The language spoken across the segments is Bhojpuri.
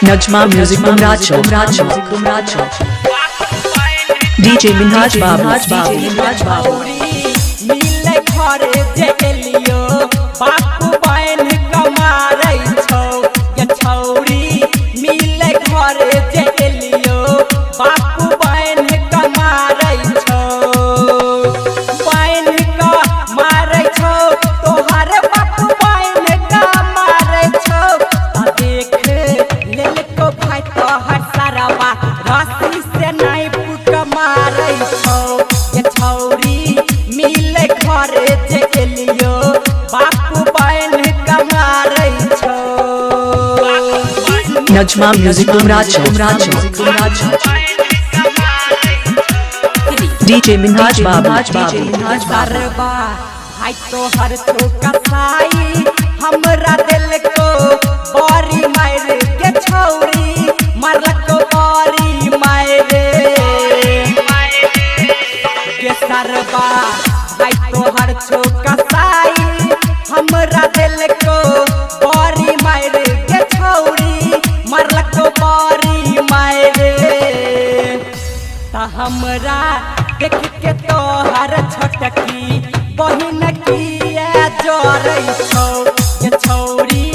Najma Music Umracho DJ Minhaj Babu मिले घरे जेलियो बापू बहन कमारै छौ ये छौरी मिले घरे जेलियो बापू बहन कमारै छौ बहन का मारै छौ तोहर बापू बहन का मारै छौ आ देख लेल को भाई तोहर सारावा रस्सी से नहीं पुक मारै छौ ये छौरी मिले घरे जेलियो बापू बहन कमारै छौ Najma Music Umracho DJ Minhaj Babu सरबा भाई तोहर चौका साई हमरा दिल को बड़ी मार के छौरी मारलक बड़ी मार के सरबा भाई तोहर चौका साई हमरा दिल को बड़ी मार के छौरी मारलक बड़ी मार ता हमरा देख के तोहर छोटकी बहिन किया जरै छौ ये छौरी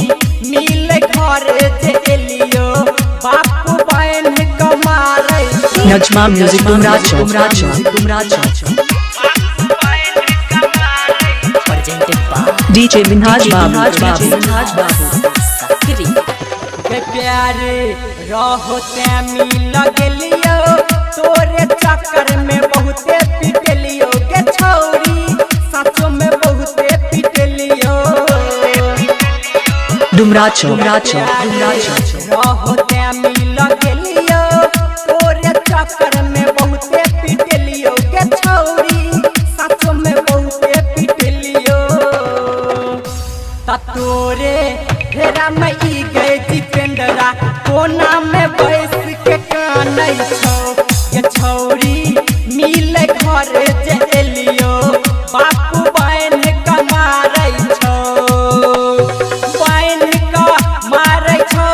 मिले घरे जेलियो बापू बहन कमारै Najma Music Umracho DJ Minhaj Babu प्यारे रहोते मिल गेलियो तोरे चक्कर में बहुते पिटलियो के छौरी सचो में बहुते पिटलियो Dumracho रहोते मिल गेलियो तोरे चक्कर में बहुते पिटलियो के छौरी सचो में बहुते पिटलियो ता तोरे फेरा में ई गए जितेंद्रा कोना में बैस के कानै छौ ये छौरी मिले घरे जेलियो बापू बहन कमारै छौ बहन का मारै छौ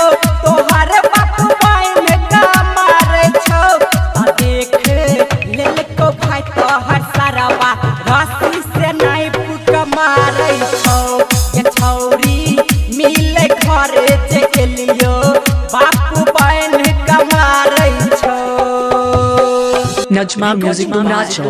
तोहर बापू बहन का मारै छौ आ देख लेल को भाई तोहर सारावा रस्सी से नहीं पुक मारै छौ ये छौरी मिले घरे जेलियो बापू बहन कमारै छौ Najma Music Umracho